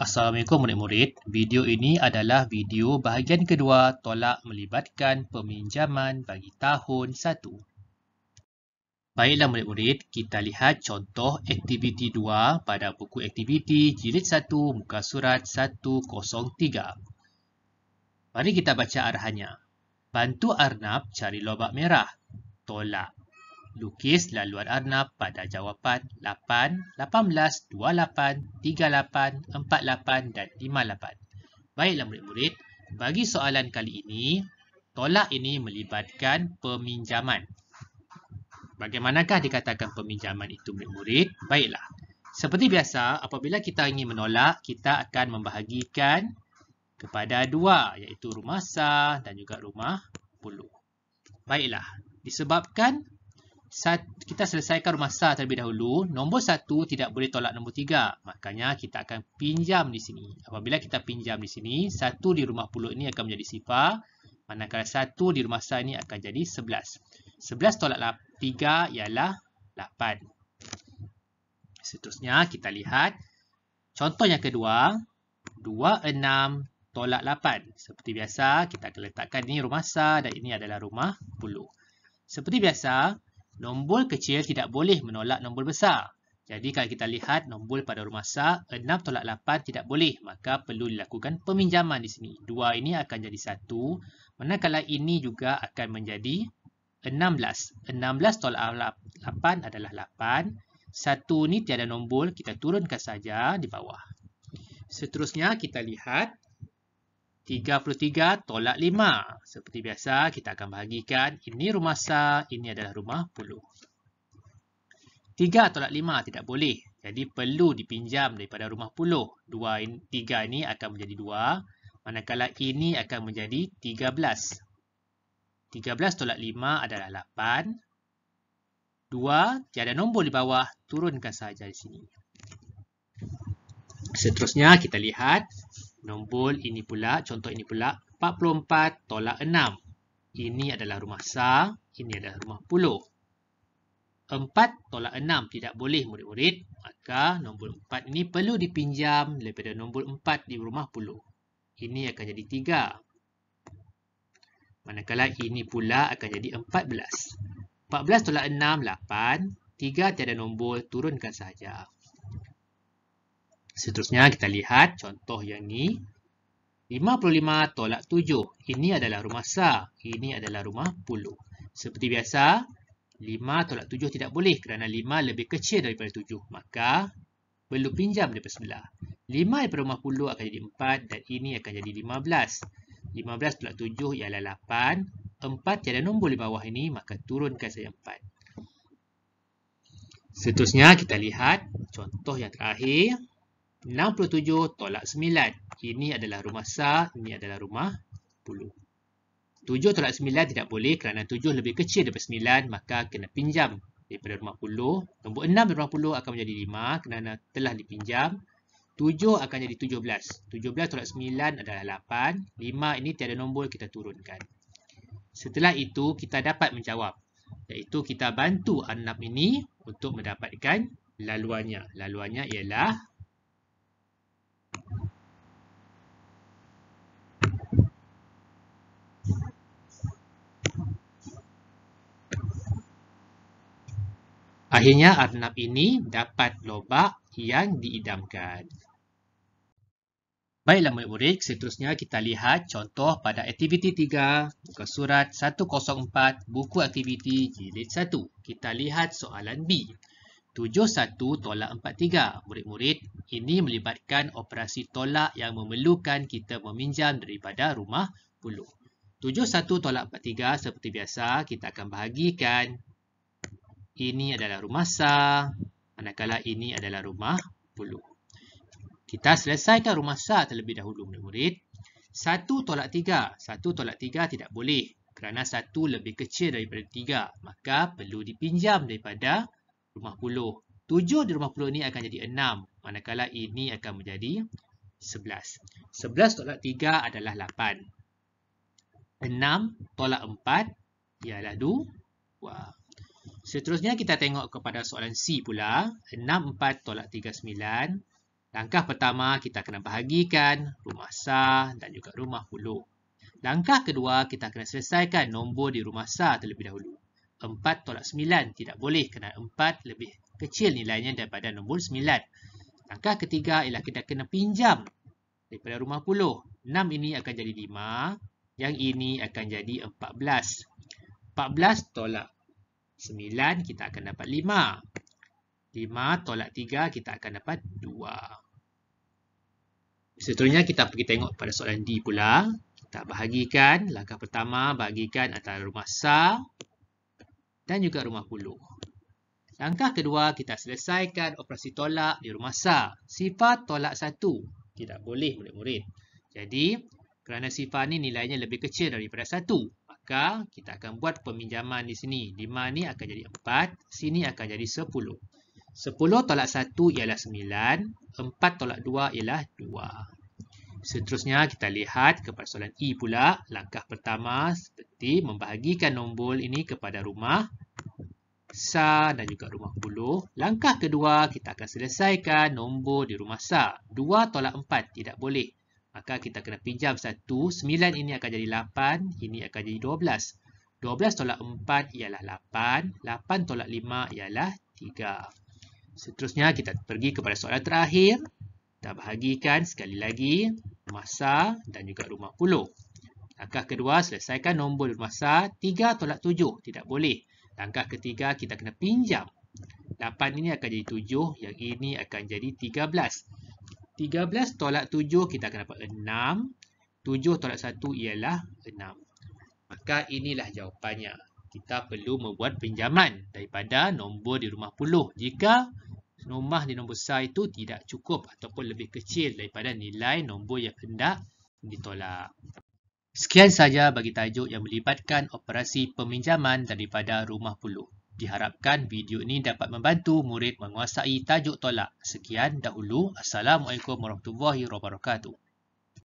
Assalamualaikum murid-murid. Video ini adalah video bahagian kedua tolak melibatkan peminjaman bagi tahun 1. Baiklah murid-murid, kita lihat contoh aktiviti 2 pada buku aktiviti jilid 1 muka surat 103. Mari kita baca arahannya. Bantu Arnab cari lobak merah. Tolak. Lukis laluan Arnab pada jawapan 8, 18, 28, 38, 48 dan 58. Baiklah murid-murid, bagi soalan kali ini, tolak ini melibatkan peminjaman. Bagaimanakah dikatakan peminjaman itu murid-murid? Baiklah, seperti biasa, apabila kita ingin menolak, kita akan membahagikan kepada dua, iaitu rumah sah dan juga rumah puluh. Baiklah, disebabkan kita selesaikan rumah sah terlebih dahulu, nombor 1 tidak boleh tolak nombor 3. Makanya kita akan pinjam di sini. Apabila kita pinjam di sini, 1 di rumah puluh ini akan menjadi sifar. Manakala 1 di rumah sah ini akan jadi 11. 11 tolak 3 ialah 8. Seterusnya kita lihat contoh yang kedua. 26 tolak 8. Seperti biasa, kita akan letakkan ini rumah sah dan ini adalah rumah puluh. Seperti biasa, nombor kecil tidak boleh menolak nombor besar. Jadi kalau kita lihat nombor pada rumah sah, 6 tolak 8 tidak boleh. Maka perlu dilakukan peminjaman di sini. 2 ini akan jadi 1. Manakala ini juga akan menjadi 16. 16 tolak 8 adalah 8. 1 ini tiada nombor, kita turunkan saja di bawah. Seterusnya kita lihat 33 tolak 5. Seperti biasa, kita akan bahagikan. Ini rumah sah, ini adalah rumah puluh. 3 tolak 5 tidak boleh. Jadi perlu dipinjam daripada rumah puluh. 3 ini akan menjadi 2. Manakala ini akan menjadi 13. 13 tolak 5 adalah 8. 2, tiada nombor di bawah. Turunkan saja di sini. Seterusnya kita lihat. Nombor ini pula, contoh ini pula, 44 tolak 6. Ini adalah rumah sah, ini adalah rumah puluh. 4 tolak 6 tidak boleh murid-murid. Maka nombor 4 ini perlu dipinjam daripada nombor 4 di rumah puluh. Ini akan jadi 3. Manakala ini pula akan jadi 14. 14 tolak 6, 8. 3 tiada nombor, turunkan saja. Seterusnya kita lihat contoh yang ni. 55 tolak 7. Ini adalah rumah sah. Ini adalah rumah puluh. Seperti biasa, 5 tolak 7 tidak boleh kerana 5 lebih kecil daripada 7. Maka perlu pinjam daripada sebelah. 5 daripada rumah puluh akan jadi 4 dan ini akan jadi 15. 15 tolak 7 ialah 8. 4 tiada nombor di bawah ini, maka turunkan saja 4. Seterusnya kita lihat contoh yang terakhir. 67 tolak 9. Ini adalah rumah sah, ini adalah rumah puluh. 7 tolak 9 tidak boleh kerana 7 lebih kecil daripada 9, maka kena pinjam daripada rumah puluh. Nombor 6 dari rumah puluh akan menjadi 5 kerana telah dipinjam. 7 akan jadi 17. 17 tolak 9 adalah 8. 5 ini tiada nombor, kita turunkan. Setelah itu kita dapat menjawab. Iaitu kita bantu Arnab ini untuk mendapatkan laluannya. Laluannya ialah akhirnya Arnab ini dapat lobak yang diidamkan. Baiklah murid-murid, seterusnya kita lihat contoh pada aktiviti 3, muka surat 104, buku aktiviti jilid 1. Kita lihat soalan B. 71 tolak 43. Murid-murid, ini melibatkan operasi tolak yang memerlukan kita meminjam daripada rumah puluh. 71 tolak 43 seperti biasa, kita akan bahagikan. Ini adalah rumah sah, manakala ini adalah rumah puluh. Kita selesaikan rumah sah terlebih dahulu murid-murid. 1 tolak 3. 1 tolak 3 tidak boleh kerana 1 lebih kecil daripada 3. Maka perlu dipinjam daripada rumah puluh. 7 di rumah puluh ini akan jadi 6. Manakala ini akan menjadi 11. 11 tolak 3 adalah 8. 6 tolak 4 ialah 2. Seterusnya kita tengok kepada soalan C pula. 6, 4 tolak 3, 9. Langkah pertama, kita kena bahagikan rumah sah dan juga rumah puluh. Langkah kedua, kita kena selesaikan nombor di rumah sah terlebih dahulu. 4 tolak 9 tidak boleh kerana 4 lebih kecil nilainya daripada nombor 9. Langkah ketiga ialah kita kena pinjam daripada rumah puluh. 6 ini akan jadi 5. Yang ini akan jadi 14. 14 tolak 9 kita akan dapat 5. 5 tolak 3 kita akan dapat 2. Seterusnya kita pergi tengok pada soalan D pula. Kita bahagikan. Langkah pertama, bahagikan antara rumah sah dan juga rumah puluh. Langkah kedua, kita selesaikan operasi tolak di rumah sah. Sifar tolak 1. Tidak boleh murid-murid. Jadi, kerana sifar ni nilainya lebih kecil daripada 1, maka kita akan buat peminjaman di sini. 5 ni akan jadi 4, sini akan jadi 10. 10 tolak 1 ialah 9, 4 tolak 2 ialah 2. Seterusnya kita lihat kepada soalan E pula. Langkah pertama seperti membahagikan nombor ini kepada rumah sah dan juga rumah puluh. Langkah kedua kita akan selesaikan nombor di rumah sah. 2 tolak 4 tidak boleh. Maka kita kena pinjam 1. 9 ini akan jadi 8. Ini akan jadi 12. 12 tolak 4 ialah 8. 8 tolak 5 ialah 3. Seterusnya kita pergi kepada soalan terakhir. Kita bahagikan sekali lagi rumah sah dan juga rumah puluh. Langkah kedua, selesaikan nombor rumah sah. 3 tolak 7 tidak boleh. Langkah ketiga, kita kena pinjam. 8 ini akan jadi 7. Yang ini akan jadi 13. 13 tolak 7 kita akan dapat 6. 7 tolak 1 ialah 6. Maka inilah jawapannya. Kita perlu membuat pinjaman daripada nombor di rumah puluh. Jika rumah di nombor sah itu tidak cukup ataupun lebih kecil daripada nilai nombor yang hendak ditolak. Sekian saja bagi tajuk yang melibatkan operasi peminjaman daripada rumah puluh. Diharapkan video ini dapat membantu murid menguasai tajuk tolak. Sekian dahulu. Assalamualaikum warahmatullahi wabarakatuh.